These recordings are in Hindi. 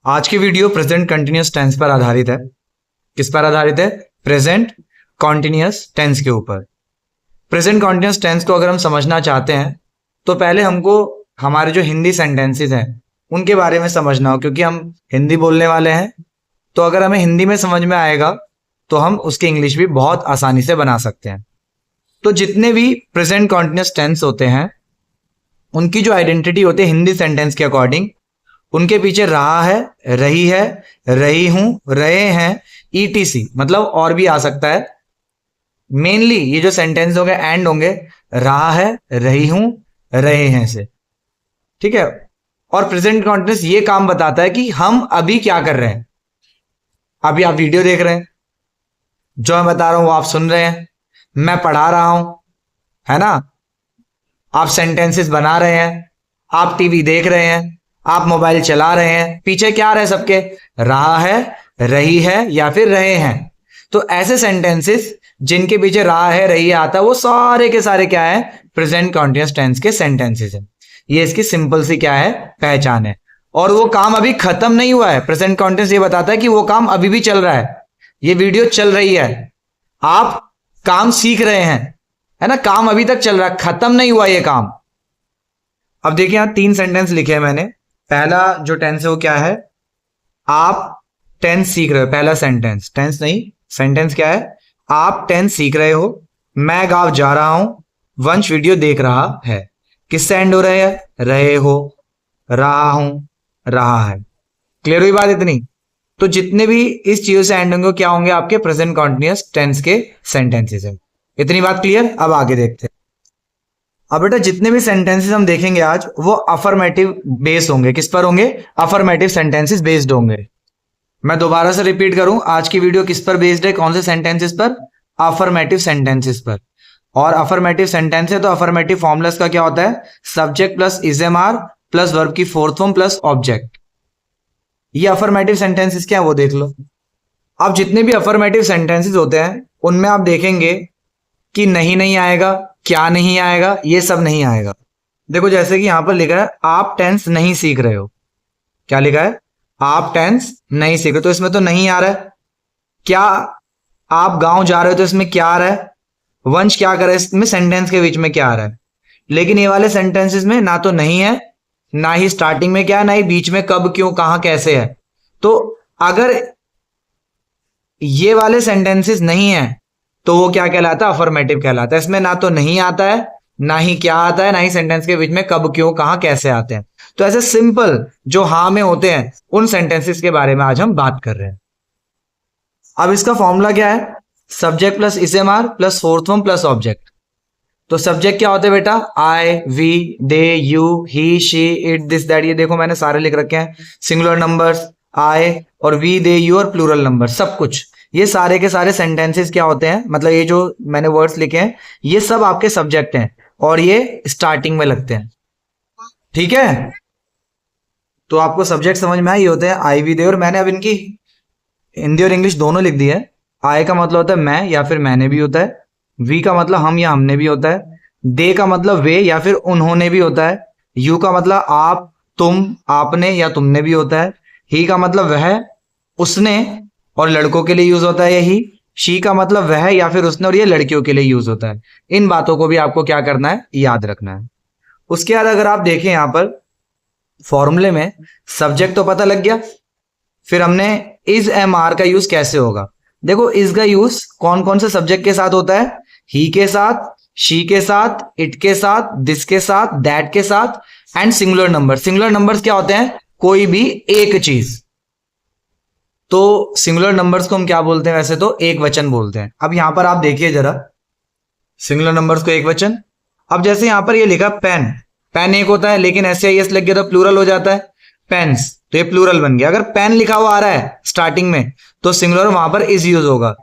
आज की वीडियो प्रेजेंट कंटिन्यूअस टेंस पर आधारित है। किस पर आधारित है? प्रेजेंट कॉन्टिन्यूअस टेंस के ऊपर। प्रेजेंट कॉन्टिन्यूअस टेंस को अगर हम समझना चाहते हैं तो पहले हमको हमारे जो हिंदी सेंटेंसेस हैं उनके बारे में समझना हो, क्योंकि हम हिंदी बोलने वाले हैं। तो अगर हमें हिंदी में समझ में आएगा तो हम उसकी इंग्लिश भी बहुत आसानी से बना सकते हैं। तो जितने भी प्रेजेंट कॉन्टिन्यूअस टेंस होते हैं उनकी जो आइडेंटिटी होती है हिंदी सेंटेंस के अकॉर्डिंग, उनके पीछे रहा है, रही है, रही हूं, रहे हैं, ईटीसी मतलब और भी आ सकता है। मेनली ये जो सेंटेंस होंगे एंड होंगे रहा है, रही हूं, रहे हैं से। ठीक है। और प्रेजेंट कॉन्टिन्यूअस ये काम बताता है कि हम अभी क्या कर रहे हैं। अभी आप वीडियो देख रहे हैं, जो मैं बता रहा हूं वो आप सुन रहे हैं, मैं पढ़ा रहा हूं, है ना। आप सेंटेंसेस बना रहे हैं, आप टीवी देख रहे हैं, आप मोबाइल चला रहे हैं। पीछे क्या रहे सबके? रहा है, रही है या फिर रहे हैं। तो ऐसे सेंटेंसेस जिनके पीछे रहा है, रही है आता है, वो सारे के सारे क्या है? प्रेजेंट कॉन्टिन्यूअस टेंस के सेंटेंसेस हैं। ये इसकी सिंपल सी क्या है? पहचान है। और वो काम अभी खत्म नहीं हुआ है। प्रेजेंट कॉन्टिन्यूअस ये बताता है कि वो काम अभी भी चल रहा है। ये वीडियो चल रही है, आप काम सीख रहे हैं, है ना। काम अभी तक चल रहा है, खत्म नहीं हुआ ये काम। अब देखिए यहां 3 सेंटेंस लिखे हैं मैंने। पहला जो टेंस है वो क्या है? आप टेंस सीख रहे हो। पहला सेंटेंस, टेंस नहीं सेंटेंस क्या है? आप टेंस सीख रहे हो, मैं गांव जा रहा हूं, वंश वीडियो देख रहा है। किससे एंड हो रहे हैं? रहे हो, रहा हूं, रहा है। क्लियर हुई बात इतनी? तो जितने भी इस चीजों से एंड होंगे क्या होंगे? आपके प्रेजेंट कॉन्टिन्यूअस टेंस के सेंटेंसेस हैं। इतनी बात क्लियर? अब आगे देखते हैं। अब बेटा जितने भी सेंटेंसेस हम देखेंगे आज वो अफर्मेटिव बेस्ड होंगे। किस पर होंगे? अफर्मेटिव सेंटेंसेस बेस्ड होंगे। मैं दोबारा से रिपीट करूं, आज की वीडियो किस पर बेस्ड है? कौन से सेंटेंसेस पर? अफर्मेटिव सेंटेंसेस पर। और अफर्मेटिव सेंटेंस है तो अफर्मेटिव फॉर्मुलास का क्या होता है? सब्जेक्ट प्लस इजएमआर प्लस वर्ब की फोर्थ फॉर्म प्लस ऑब्जेक्ट। ये अफर्मेटिव सेंटेंसेस क्या है वो देख लो। अब जितने भी अफर्मेटिव सेंटेंसेस होते हैं उनमें आप देखेंगे कि नहीं नहीं आएगा, क्या नहीं आएगा, ये सब नहीं आएगा। देखो जैसे कि यहां पर लिखा है आप टेंस नहीं सीख रहे हो। क्या लिखा है? आप टेंस नहीं सीख रहे, तो इसमें तो नहीं आ रहा है। क्या आप गांव जा रहे हो, तो इसमें क्या आ रहा है? वंश क्या कर रहा है, इसमें सेंटेंस के बीच में क्या आ रहा है? लेकिन ये वाले सेंटेंसेस में ना तो नहीं है, ना ही स्टार्टिंग में क्या है, ना ही बीच में कब, क्यों, कहां, कैसे है। तो अगर ये वाले सेंटेंसेस नहीं है तो वो क्या कहलाता है? अफर्मेटिव कहलाता है। इसमें ना तो नहीं आता है, ना ही क्या आता है, ना ही सेंटेंस के बीच में कब, क्यों, कहां, कैसे आते हैं। तो ऐसे सिंपल जो हाँ में होते हैं उन सेंटेंसेस के बारे में आज हम बात कर रहे हैं। अब इसका फॉर्मूला क्या है? Subject plus is am are plus fourth form plus object. तो सब्जेक्ट क्या होते हैं बेटा? I, we, they, you, he, she, it, this, that. ये देखो मैंने सारे लिख रखे हैं। सिंगुलर नंबर्स आई और वी, दे, यू और प्लूरल नंबर सब कुछ। ये सारे के सारे सेंटेंसेस क्या होते हैं? मतलब ये जो मैंने वर्ड्स लिखे हैं ये सब आपके सब्जेक्ट हैं और ये स्टार्टिंग में लगते हैं। ठीक है। तो आपको सब्जेक्ट समझ में आई होते हैं आई, वी, दे। और मैंने अब इनकी हिंदी और इंग्लिश दोनों लिख दी है। आई का मतलब होता है मैं या फिर मैंने भी होता है। वी का मतलब हम या हमने भी होता है। दे का मतलब वे या फिर उन्होंने भी होता है। यू का मतलब आप, तुम, आपने या तुमने भी होता है। ही का मतलब वह, उसने और लड़कों के लिए यूज होता है यही। शी का मतलब वह या फिर उसने और ये लड़कियों के लिए यूज होता है। इन बातों को भी आपको क्या करना है? याद रखना है। उसके बाद अगर आप देखें यहां पर फॉर्मूले में सब्जेक्ट तो पता लग गया, फिर हमने इज एम आर का यूज कैसे होगा। देखो इज का यूज कौन कौन से सब्जेक्ट के साथ होता है? ही के साथ, शी के साथ, इट के साथ, दिस के साथ, दैट के साथ and singular number. Singular numbers क्या होते हैं? कोई भी एक चीज। तो सिंगुलर नंबर्स को हम क्या बोलते हैं? वैसे तो एक वचन बोलते हैं। अब यहां पर आप देखिए जरा सिंगुलर नंबर्स को एक वचन। अब जैसे यहां पर ये लिखा पेन, पेन एक होता है लेकिन ऐसे एस लग गया तो प्लूरल हो जाता है पेन्स, तो ये प्लूरल बन गया। अगर पेन लिखा हुआ आ रहा है स्टार्टिंग में तो सिंगुलर वहां पर इज यूज होगा।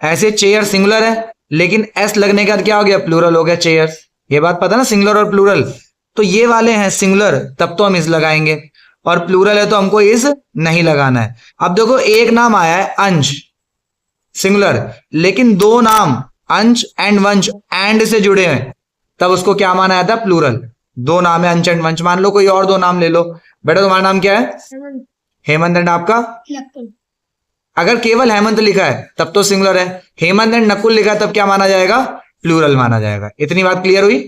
ऐसे चेयर सिंगुलर है लेकिन एस लगने के बाद क्या हो गया? प्लूरल हो गया चेयर्स। ये बात पता ना, सिंगुलर और प्लूरल। तो ये वाले हैं सिंगुलर तब तो हम इज लगाएंगे, और प्लूरल है तो हमको इज नहीं लगाना है। अब देखो एक नाम आया है अंश सिंगुलर, लेकिन दो नाम अंश एंड वंश एंड से जुड़े हैं, तब उसको क्या माना जाता है? प्लूरल। दो नाम है अंश एंड वंश, मान लो कोई और दो नाम ले लो। बेटा तुम्हारा नाम क्या है? हेमंत एंड आपका, अगर केवल हेमंत लिखा है तब तो सिंगुलर है, हेमंत एंड नकुल लिखा है तब क्या माना जाएगा, प्लूरल माना जाएगा। इतनी बात क्लियर हुई।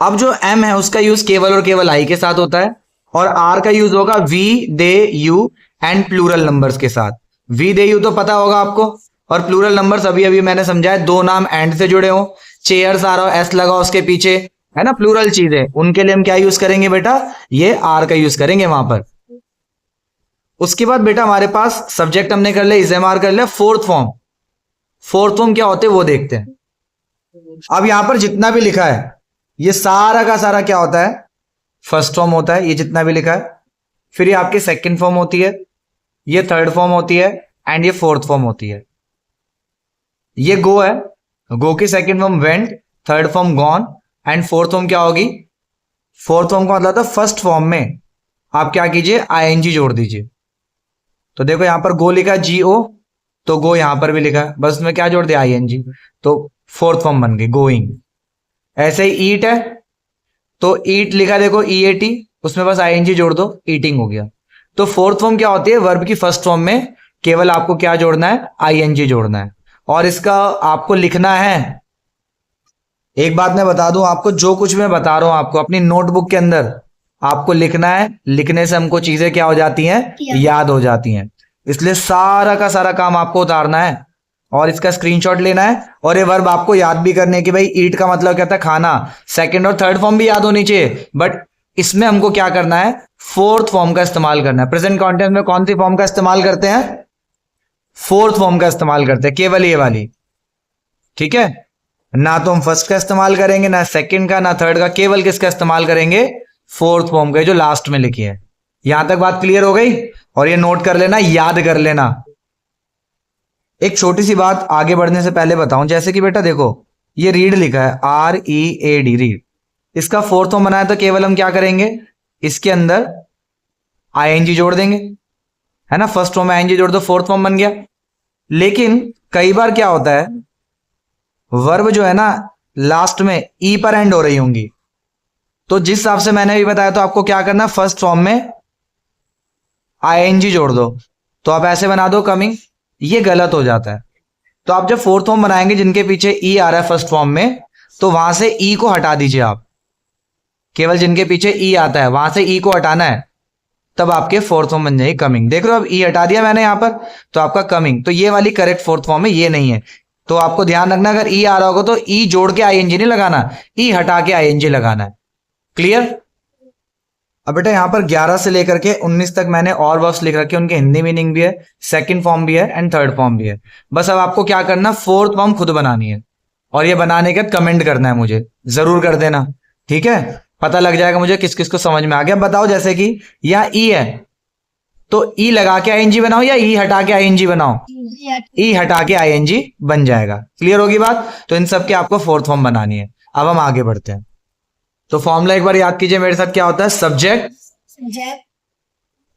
अब जो एम है उसका यूज केवल और केवल आई के साथ होता है, और आर का यूज होगा we they you and plural numbers के साथ। वी दे यू तो पता होगा आपको, और प्लूरल नंबर्स अभी अभी मैंने समझाया, दो नाम एंड से जुड़े हो, चेयर्स आ रहा हो एस लगा उसके पीछे, है ना, प्लूरल चीजें, उनके लिए हम क्या यूज करेंगे बेटा, ये आर का यूज करेंगे वहां पर। उसके बाद बेटा हमारे पास सब्जेक्ट हमने कर लिया, इजेमार कर लिया, फोर्थ फॉर्म। फोर्थ फॉर्म क्या होते हैं वो देखते हैं। अब यहां पर जितना भी लिखा है ये सारा का सारा क्या होता है, फर्स्ट फॉर्म होता है, ये जितना भी लिखा है। फिर ये आपकी सेकंड फॉर्म होती है, ये थर्ड फॉर्म होती है, एंड ये फोर्थ फॉर्म होती है। ये गो है, गो की second form went, third form gone, and fourth form क्या होगी, फोर्थ फॉर्म का मतलब था फर्स्ट फॉर्म में आप क्या कीजिए, आईएनजी जोड़ दीजिए। तो देखो यहां पर गो लिखा जी ओ, तो गो यहां पर भी लिखा है, बस उसमें क्या जोड़ दिया, आईएनजी, तो फोर्थ फॉर्म बन गई गोइंग। ऐसे ही ईट है, तो ईट लिखा देखो ईएटी, उसमें बस आईएनजी जोड़ दो, ईटिंग हो गया। तो फोर्थ फॉर्म क्या होती है, वर्ब की फर्स्ट फॉर्म में केवल आपको क्या जोड़ना है, आईएनजी जोड़ना है। और इसका आपको लिखना है, एक बात मैं बता दूं आपको, जो कुछ मैं बता रहा हूं आपको अपनी नोटबुक के अंदर आपको लिखना है, लिखने से हमको चीजें क्या हो जाती हैं, याद हो जाती हैं। इसलिए सारा का सारा काम आपको उतारना है और इसका स्क्रीनशॉट लेना है, और ये वर्ब आपको याद भी करने की, भाई ईट का मतलब क्या था, खाना। सेकंड और थर्ड फॉर्म भी याद होनी चाहिए, बट इसमें हमको क्या करना है, फोर्थ फॉर्म का इस्तेमाल करना है। प्रेजेंट कॉन्टेंस में कौन सी फॉर्म का इस्तेमाल करते हैं, फोर्थ फॉर्म का इस्तेमाल करते हैं, केवल ये वाली, ठीक है। ना तो हम फर्स्ट का इस्तेमाल करेंगे, ना सेकंड का, ना थर्ड का, केवल किसका इस्तेमाल करेंगे, फोर्थ फॉर्म का, जो लास्ट में लिखी है। यहां तक बात क्लियर हो गई, और ये नोट कर लेना, याद कर लेना। एक छोटी सी बात आगे बढ़ने से पहले बताऊं, जैसे कि बेटा देखो ये रीड लिखा है, READ, रीड, इसका फोर्थ फॉर्म बनाया तो केवल हम क्या करेंगे, इसके अंदर आईएनजी जोड़ देंगे, है ना, फर्स्ट फॉर्म में आईएनजी जोड़ दो, फोर्थ फॉर्म बन गया। लेकिन कई बार क्या होता है, वर्ब जो है ना लास्ट में ई पर एंड हो रही होंगी, तो जिस हिसाब से मैंने भी बताया, तो आपको क्या करना, फर्स्ट फॉर्म में आईएनजी जोड़ दो। तो आप ऐसे बना दो कमिंग, ये गलत हो जाता है। तो आप जब फोर्थ फॉर्म बनाएंगे जिनके पीछे ई आ रहा है फर्स्ट फॉर्म में, तो वहां से ई को हटा दीजिए आप, केवल जिनके पीछे ई आता है वहां से ई को हटाना है, तब आपके फोर्थ फॉर्म बन जाएगी कमिंग। देख रहे हो अब ई हटा दिया मैंने यहां पर, तो आपका कमिंग, तो ये वाली करेक्ट फोर्थ फॉर्म है, ये नहीं है। तो आपको ध्यान रखना, अगर ई आ रहा होगा तो ई जोड़ के आईएनजी नहीं लगाना, ई हटा के आईएनजी लगाना है। क्लियर। अब बेटा यहां पर 11 से लेकर के 19 तक मैंने और वर्ब्स लिख रखे हैं, उनके हिंदी मीनिंग भी है, सेकंड फॉर्म भी है, एंड थर्ड फॉर्म भी है। बस अब आपको क्या करना, फोर्थ फॉर्म खुद बनानी है, और ये बनाने के बाद कमेंट करना है, मुझे जरूर कर देना, ठीक है। पता लग जाएगा मुझे किस किस को समझ में आ गया। बताओ, जैसे कि यहाँ ई है, तो ई लगा के आईएनजी बनाओ या ई हटा के आईएनजी बनाओ, ई हटा के आईएनजी बन जाएगा। क्लियर होगी बात। तो इन सब के आपको फोर्थ फॉर्म बनानी है। अब हम आगे बढ़ते हैं। तो फॉर्मूला एक बार याद कीजिए मेरे साथ, क्या होता है, subject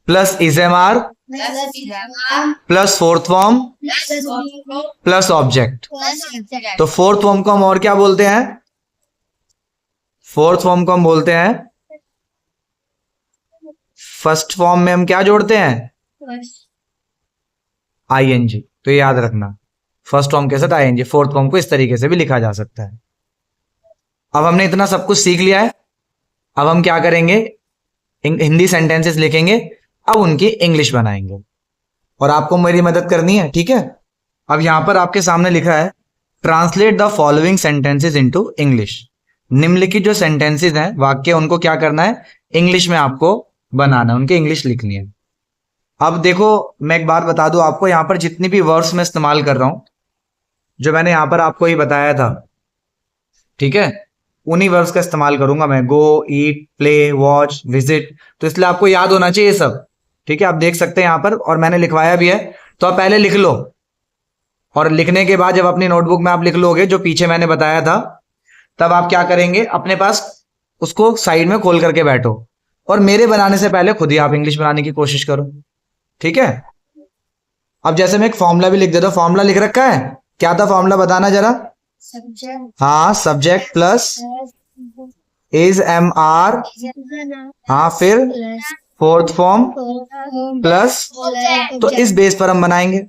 plus is am are plus fourth form plus object. तो फोर्थ फॉर्म को हम और क्या बोलते हैं, फोर्थ फॉर्म को हम बोलते हैं, फर्स्ट फॉर्म में हम क्या जोड़ते हैं, आईएनजी। तो ये याद रखना, फर्स्ट फॉर्म के साथ आईएनजी। फोर्थ फॉर्म को इस तरीके से भी लिखा जा सकता है। अब हमने इतना सब कुछ सीख लिया है, अब हम क्या करेंगे, हिंदी सेंटेंसेस लिखेंगे, अब उनकी इंग्लिश बनाएंगे, और आपको मेरी मदद करनी है, ठीक है। अब यहां पर आपके सामने लिखा है, translate the following sentences into English. निम्नलिखित जो सेंटेंसेस हैं, वाक्य, उनको क्या करना है, इंग्लिश में आपको बनाना है, उनकी इंग्लिश लिखनी है। अब देखो मैं एक बात बता दूं आपको, यहां पर जितनी भी वर्ड्स मैं इस्तेमाल कर रहा हूं, जो मैंने यहां पर आपको ही बताया था, ठीक है, उन्हीं वर्ब्स का इस्तेमाल करूंगा मैं, गो, ईट, प्ले, वॉच, विजिट। तो इसलिए आपको याद होना चाहिए सब, ठीक है। आप देख सकते हैं यहां पर, और मैंने लिखवाया भी है, तो आप पहले लिख लो, और लिखने के बाद जब अपनी नोटबुक में आप लिख लोगे जो पीछे मैंने बताया था, तब आप क्या करेंगे, अपने पास उसको साइड में खोल करके बैठो, और मेरे बनाने से पहले खुद ही आप इंग्लिश बनाने की कोशिश करो, ठीक है। अब जैसे मैं एक फॉर्मूला भी लिख देता हूं, फॉर्मूला लिख रखा है, क्या था फॉर्मूला, बताना जरा। हाँ, subject plus is am are, हाँ फिर फोर्थ फॉर्म प्लस, तो इस बेस पर हम बनाएंगे।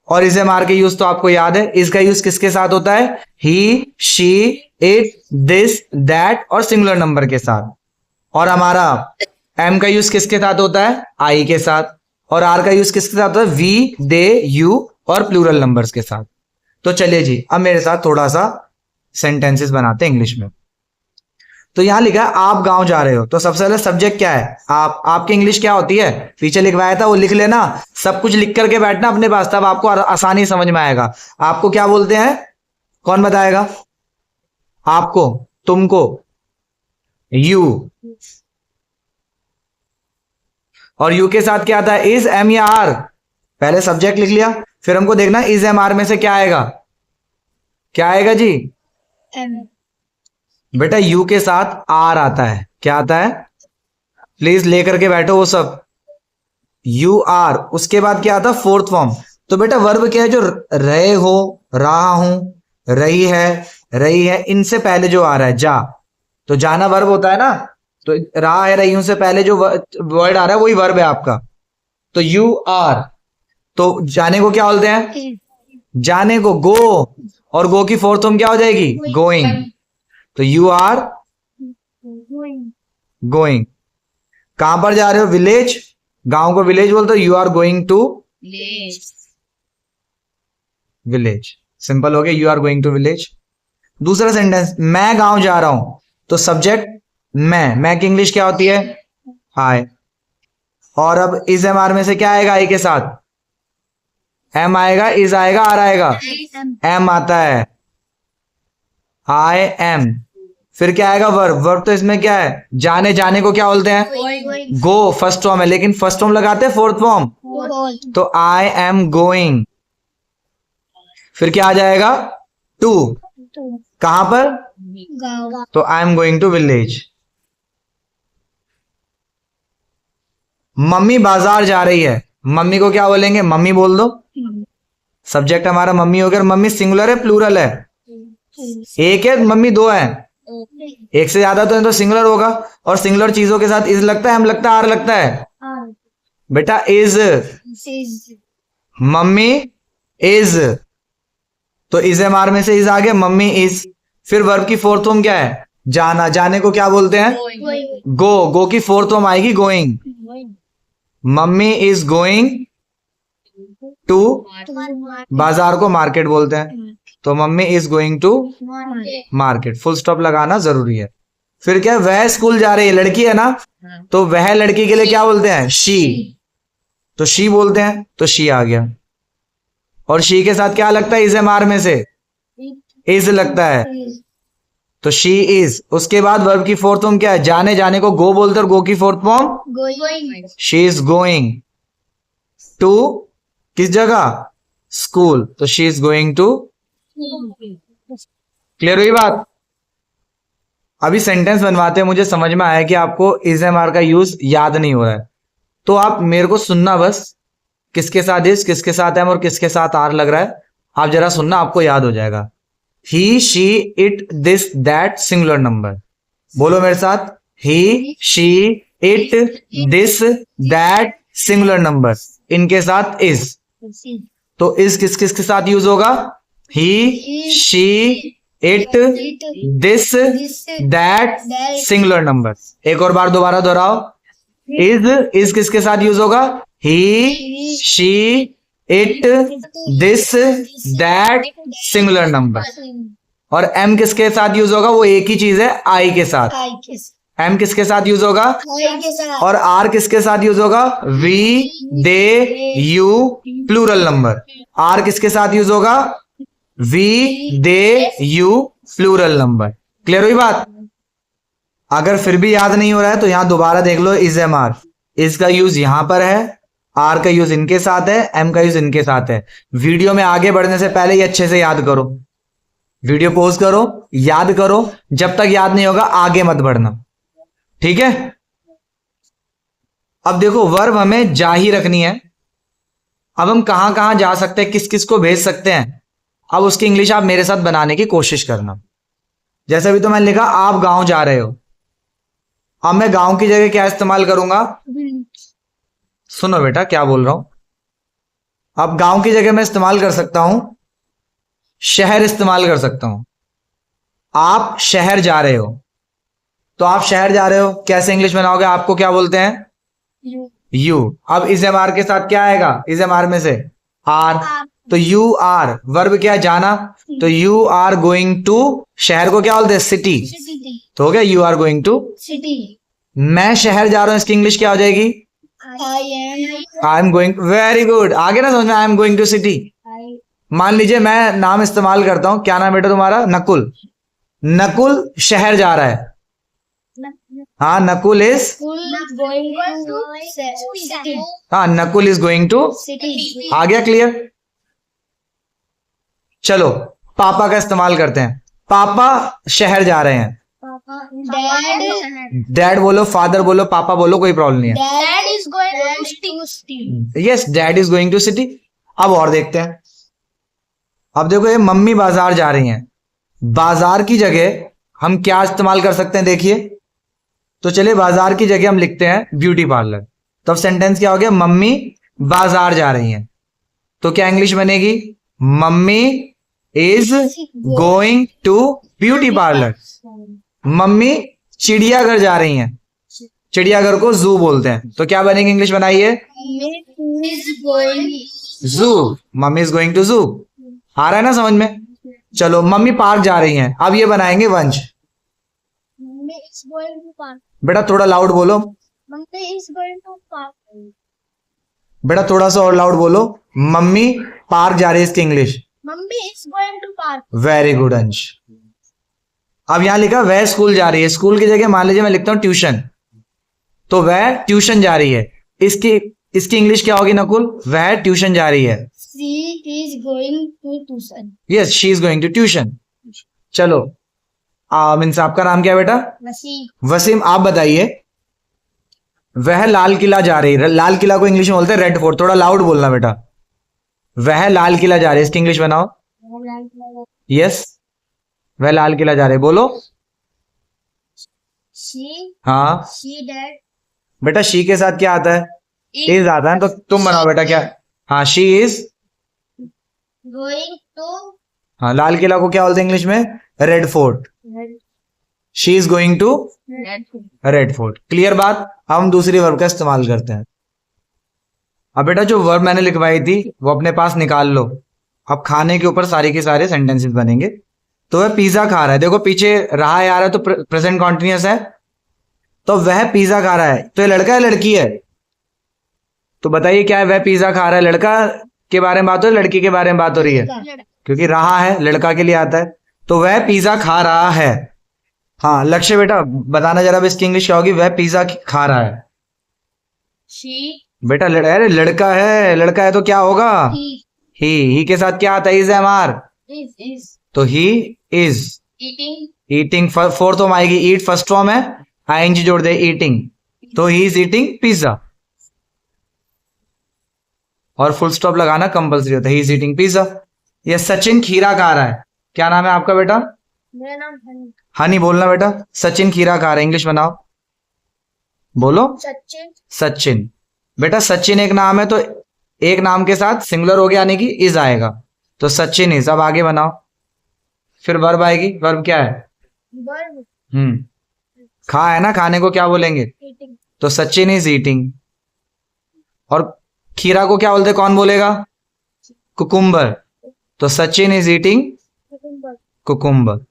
और इज एम आर के यूज तो आपको याद है, इसका यूज किसके साथ होता है? ही, शी, इट, दिस, दैट और सिंगुलर नंबर के साथ। और हमारा एम का यूज किसके साथ होता है? आई के साथ। और आर का यूज किसके साथ होता है? वी, दे, यू और प्लूरल नंबर्स के साथ। तो चलिए जी, अब मेरे साथ थोड़ा सा सेंटेंसेस बनाते हैं इंग्लिश में। तो यहां लिखा है आप गांव जा रहे हो, तो सबसे पहले सब्जेक्ट क्या है? आप। आपकी इंग्लिश क्या होती है? पीछे लिखवाया था वो लिख लेना, सब कुछ लिख करके बैठना अपने पास, तब आपको आसानी समझ में आएगा। आपको क्या बोलते हैं? कौन बताएगा? आपको, तुमको, यू। और यू के साथ क्या आता है? इज, एम या आर। पहले सब्जेक्ट लिख लिया, फिर हमको देखना इज एम आर में से क्या आएगा। क्या आएगा जी? बेटा यू के साथ आर आता है। क्या आता है? प्लीज लेकर के बैठो वो सब। यू आर, उसके बाद क्या आता है? Fourth form. तो बेटा वर्ब क्या है? जो रहे हो, रहा हूं, रही है, इनसे पहले जो आ रहा है जा। तो जाना वर्ब होता है ना, तो रहा है, रही हूं से पहले जो वर्ड आ रहा है वही वर्ब है आपका। तो यू आर, तो जाने को क्या बोलते हैं? जाने को गो, और गो की फोर्थ फॉर्म क्या हो जाएगी? गोइंग। तो यू आर गोइंग। कहां पर जा रहे हो? विलेज। गांव को विलेज बोलते हो। You are going to village. Simple हो गया, you are going to village. दूसरा सेंटेंस, मैं गांव जा रहा हूं, तो सब्जेक्ट मैं की इंग्लिश क्या होती है? हाय। और अब इज एम आर में से क्या आएगा? आई के साथ एम आएगा, इज आएगा, आर आएगा? एम आता है, आई एम। फिर क्या आएगा? वर्ब। वर्ब तो इसमें क्या है? जाने को क्या बोलते हैं? गो फर्स्ट फॉर्म है, लेकिन फर्स्ट फॉर्म लगाते हैं फोर्थ फॉर्म, तो आई एम गोइंग। फिर क्या आ जाएगा? टू। कहां पर? तो I am going to village. Mummy बाजार जा रही है, मम्मी को क्या बोलेंगे? मम्मी बोल दो। सब्जेक्ट हमारा मम्मी हो गया। मम्मी सिंगुलर है प्लूरल है? एक है, मम्मी दो है। एक से ज्यादा तो सिंगुलर होगा। और सिंगुलर चीजों के साथ इज लगता है, एम लगता है, आर लगता है? बेटा इज। मम्मी इज, तो इज एम आर में से इज आ गया, मम्मी इज। फिर वर्ब की फोर्थ फॉर्म क्या है? जाना। जाने को क्या बोलते हैं? गो। गो की फोर्थ फॉर्म आएगी going. Mummy is going to, बाजार को मार्केट बोलते हैं, तो mummy is going to market. Full stop लगाना जरूरी है। फिर क्या? वह स्कूल जा रही है, लड़की है ना, तो वह लड़की के लिए क्या बोलते हैं? शी। तो शी बोलते हैं, तो शी आ गया। और शी के साथ क्या लगता है? इज एम आर में से इज लगता है, तो शी इज। उसके बाद वर्ब की फोर्थ फॉर्म क्या है? जाने को गो बोलते हैं, और गो की fourth form she is going to, किस जगह? स्कूल, तो she is going to. Clear हुई बात? अभी सेंटेंस बनवाते हैं, मुझे समझ में आया कि आपको इज एम आर का यूज याद नहीं हो रहा है, तो आप मेरे को सुनना बस, किसके साथ इज, किसके साथ एम और किसके साथ आर लग रहा है, आप जरा सुनना, आपको याद हो जाएगा। He, she, it, this, that, singular number. बोलो मेरे साथ, he, she, it, this, that, singular number. इनके साथ इज, तो इज किस किस के साथ यूज होगा? He, she, it, this, that, singular number. एक और बार दोबारा दोहराओ, इज किसके साथ यूज होगा? He, she, it, this, that, singular number. और एम किसके साथ यूज होगा? वो एक ही चीज है, आई के साथ। एम किसके साथ यूज होगा? और आर किसके साथ यूज होगा? We, they, you, plural number. Are किसके साथ यूज होगा? We, they, you, plural number. Clear हुई बात? अगर फिर भी याद नहीं हो रहा है तो यहां दोबारा देख लो, इज एम आर। इज का यूज यहां पर है, आर का यूज इनके साथ है, एम का यूज इनके साथ है। वीडियो में आगे बढ़ने से पहले ये अच्छे से याद करो। वीडियो पॉज करो, याद करो, जब तक याद नहीं होगा आगे मत बढ़ना, ठीक है? अब देखो, वर्ब हमें जा ही रखनी है। अब हम कहां कहां जा सकते हैं, किस किस को भेज सकते हैं, अब उसकी इंग्लिश आप मेरे साथ बनाने की कोशिश करना। जैसे अभी तो मैंने लिखा आप गांव जा रहे हो। अब मैं गांव की जगह क्या इस्तेमाल करूंगा? सुनो बेटा क्या बोल रहा हूं। अब गांव की जगह मैं इस्तेमाल कर सकता हूं शहर, इस्तेमाल कर सकता हूं। आप शहर जा रहे हो, तो आप शहर जा रहे हो कैसे इंग्लिश बनाओगे? आपको क्या बोलते हैं? यू। अब इस एम आर के साथ क्या आएगा? इस एम आर में से आर। तो यू आर, वर्ब क्या है? जाना। तो यू आर गोइंग टू, शहर को क्या बोलते हैं? सिटी। तो हो गया you are going to city. मैं शहर जा रहा हूं, इसकी इंग्लिश क्या हो जाएगी? I am going, very good, आगे ना समझ में, I am going to city. मान लीजिए मैं नाम इस्तेमाल करता हूं, क्या नाम बेटा तुम्हारा? नकुल। नकुल शहर जा रहा है। हाँ, नकुल इज, हाँ Nakul is going to city. आ गया क्लियर? चलो पापा का इस्तेमाल करते हैं। पापा शहर जा रहे हैं। डैड डैड बोलो, फादर बोलो, पापा बोलो, कोई प्रॉब्लम नहीं है। Dad is going to city. Yes, dad is going to city. अब और देखते हैं। अब देखो ये मम्मी बाजार जा रही हैं। बाजार की जगह हम क्या इस्तेमाल कर सकते हैं? देखिए, तो चलिए बाजार की जगह हम लिखते हैं ब्यूटी पार्लर। तो अब सेंटेंस क्या हो गया? मम्मी बाजार जा रही हैं। तो क्या इंग्लिश बनेगी? Mummy is going to beauty parlour. Mummy चिड़ियाघर जा रही हैं। चिड़ियाघर को जू बोलते हैं। तो क्या बनेगी? इंग्लिश बनाइए। जू। मम्मी इज गोइंग टू जू। आ रहा है ना समझ में? चलो मम्मी पार्क जा रही हैं। अब ये बनाएंगे वंश। बेटा थोड़ा लाउड बोलो। बेटा थोड़ा सा और लाउड बोलो। मम्मी पार्क जा रही है, इसकी English. Mummy is going to park. Very good Ansh. अब यहां लिखा वह स्कूल जा रही है। स्कूल की जगह मान लीजिए मैं लिखता हूं ट्यूशन। तो वह ट्यूशन जा रही है। इसकी इसकी इंग्लिश क्या होगी नकुल? वह ट्यूशन जा रही है। She is going to tuition. Yes, she is going to tuition. चलो मीन्स आपका नाम क्या है बेटा? वसीम। वसीम, आप बताइए। वह लाल किला जा रही है। लाल किला को इंग्लिश में बोलते हैं रेड फोर्ट। थोड़ा लाउड बोलना बेटा। वह लाल किला जा रही है, इसकी इंग्लिश बनाओ। यस, वह लाल किला जा रही है, बोलो। शी हाँ डैड बेटा, शी के साथ क्या आता है? इज आता है। तो तुम बनाओ बेटा क्या? हाँ, शी इज गोइंग टू हाँ, लाल किला को क्या बोलते हैं इंग्लिश में? Red Fort. She is going to Red Fort. Clear बात? अब हम दूसरी वर्ब का इस्तेमाल करते हैं। अब बेटा जो वर्ब मैंने लिखवाई थी वो अपने पास निकाल लो। अब खाने के ऊपर सारे के सारे सेंटेंसेस बनेंगे। तो वह पिज्जा खा रहा है। देखो पीछे रहा है आ रहा है, तो प्रेजेंट कॉन्टिन्यूअस है। तो वह पिज्जा खा रहा है, तो ये लड़का है लड़की है? तो बताइए क्या है? वह पिज्जा खा रहा है, लड़का के बारे में बात हो रही है, लड़की के बारे में बात हो रही है? क्योंकि रहा है लड़का के लिए आता है। तो वह पिज्जा खा रहा है। हाँ लक्ष्य बेटा बताना जरा, अब इसकी इंग्लिश क्या होगी? वह पिज्जा खा रहा है। शी बेटा अरे लड़का है, लड़का है तो क्या होगा? ही के साथ क्या आता है? Is am are. इज तो he is eating. Eating, fourth form आएगी। ईट फर्स्ट फॉर्म है, आईएनजी जोड़ दे, ईटिंग। तो ही इज ईटिंग पिज्जा। और फुल स्टॉप लगाना कंपलसरी होता है। He is eating pizza. ये सचिन खीरा खा रहा है। क्या नाम है आपका बेटा? मेरा नाम हनी। हनी बोलना बेटा। सचिन खीरा खा रहा है, इंग्लिश बनाओ, बोलो। सचिन सचिन। बेटा सचिन एक नाम है, तो एक नाम के साथ सिंगुलर हो गया यानी कि इज आएगा। तो सचिन इज। अब आगे बनाओ। फिर वर्ब आएगी। वर्ब क्या है? वर्ब खा है ना, खाने को क्या बोलेंगे? ईटिंग। तो सचिन इज ईटिंग। और खीरा को क्या बोलते, कौन बोलेगा? कुकुम्बर। तो Sachin is eating cucumber.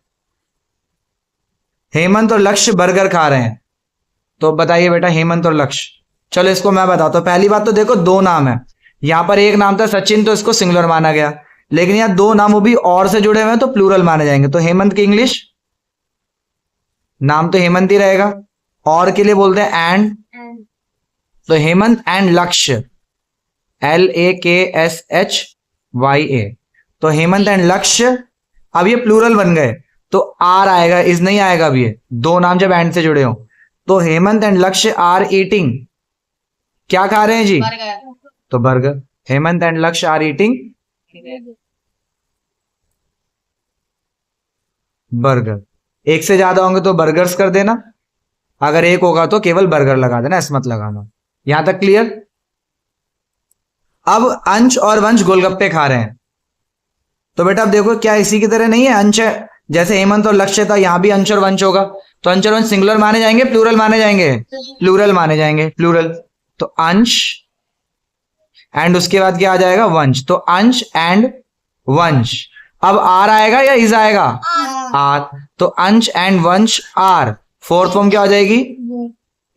Hemant और लक्ष्य बर्गर खा रहे हैं। तो बताइए बेटा हेमंत और लक्ष्य। चलो इसको मैं बताता हूं। पहली बात तो देखो दो नाम है। यहां पर एक नाम था सचिन, तो इसको सिंगुलर माना गया। लेकिन यहां दो नाम वो भी और से जुड़े हुए हैं, तो प्लूरल माने जाएंगे। तो हेमंत की इंग्लिश, नाम तो हेमंत ही रहेगा, और के लिए बोलते हैं एंड। तो हेमंत एंड लक्ष्य, LAKSHYA। तो हेमंत एंड लक्ष्य। अब ये प्लूरल बन गए, तो आर आएगा, इज नहीं आएगा। अब ये दो नाम जब एंड से जुड़े हो, तो हेमंत एंड लक्ष्य आर ईटिंग, क्या खा रहे हैं जी? तो बर्गर। हेमंत एंड लक्ष्य आर ईटिंग बर्गर। एक से ज्यादा होंगे तो बर्गर्स कर देना। अगर एक होगा तो केवल बर्गर लगा देना, एस मत लगाना। यहां तक क्लियर? अब अंश और वंश गोलगप्पे खा रहे हैं, तो बेटा अब देखो क्या इसी की तरह नहीं है? अंश है, जैसे हेमंत और लक्ष्य था, यहां भी अंश और वंश होगा, तो अंश और वंश सिंगुलर माने जाएंगे, प्लूरल माने जाएंगे? प्लूरल माने जाएंगे, प्लूरल। तो अंश एंड उसके बाद क्या आ जाएगा? वंश। तो अंश एंड वंश। अब आर आएगा या इज आएगा? आर। तो अंश एंड वंश आर। फोर्थ फॉर्म क्या हो जाएगी?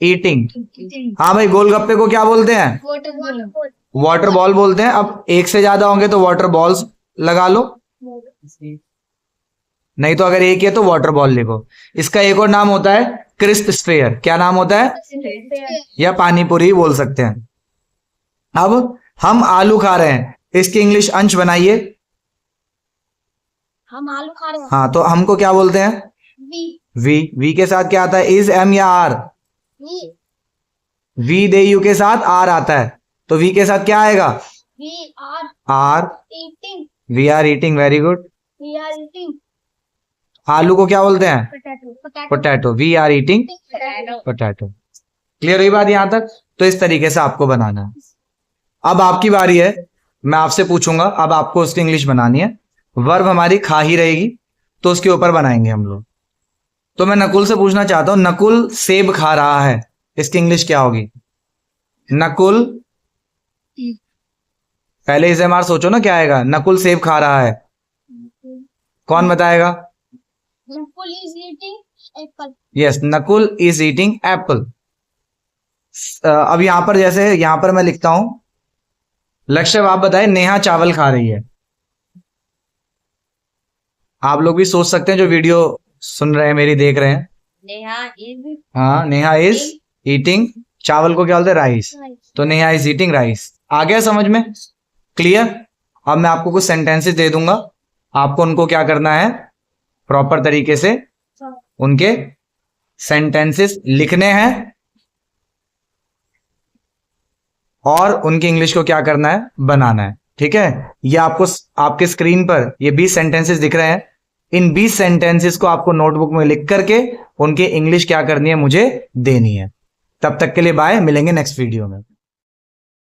ईटिंग। हाँ भाई, गोलगप्पे को क्या बोलते हैं? वाटर बॉल बोलते हैं। अब एक से ज्यादा होंगे तो वाटर बॉल्स लगा लो, नहीं तो अगर एक ही है तो वाटर बॉल लिखो। इसका एक और नाम होता है क्रिस्प स्फेयर। क्या नाम होता है? या पानीपुरी बोल सकते हैं। अब हम आलू खा रहे हैं, इसकी इंग्लिश अंश बनाइए। हम आलू खा रहे हैं। हाँ, तो हमको क्या बोलते हैं? वी। वी के साथ क्या आता है? इज, एम या आर? वी दे यू के साथ आर आता है, तो वी के साथ क्या आएगा? Are. We are eating. Very good. आलू को क्या बोलते हैं? Potato. We are eating potato. Clear हुई बात यहां तक? तो इस तरीके से आपको बनाना है। अब आपकी बारी है, मैं आपसे पूछूंगा, अब आपको उसकी इंग्लिश बनानी है। वर्ब हमारी खा ही रहेगी, तो उसके ऊपर बनाएंगे हम लोग। तो मैं नकुल से पूछना चाहता हूं, नकुल सेब खा रहा है, इसकी इंग्लिश क्या होगी? नकुल, पहले इसे मार सोचो ना क्या आएगा। नकुल सेब खा रहा है, कौन बताएगा? Nakul is eating apple. Yes, Nakul is eating Apple. अब यहां पर, जैसे यहां पर मैं लिखता हूं, लक्ष्य आप बताएं, नेहा चावल खा रही है। आप लोग भी सोच सकते हैं जो वीडियो सुन रहे हैं, मेरी देख रहे हैं। नेहा इज ईटिंग, चावल को क्या बोलते हैं? राइस। तो नेहा इज ईटिंग राइस। आ गया समझ में? क्लियर? अब मैं आपको कुछ सेंटेंसेस दे दूंगा, आपको उनको क्या करना है? प्रॉपर तरीके से उनके सेंटेंसेस लिखने हैं और उनकी इंग्लिश को क्या करना है? बनाना है। ठीक है? ये आपको आपके स्क्रीन पर ये 20 सेंटेंसेस दिख रहे हैं। इन 20 सेंटेंसेस को आपको नोटबुक में लिख करके उनकी इंग्लिश क्या करनी है? मुझे देनी है। तब तक के लिए बाय, मिलेंगे नेक्स्ट वीडियो में।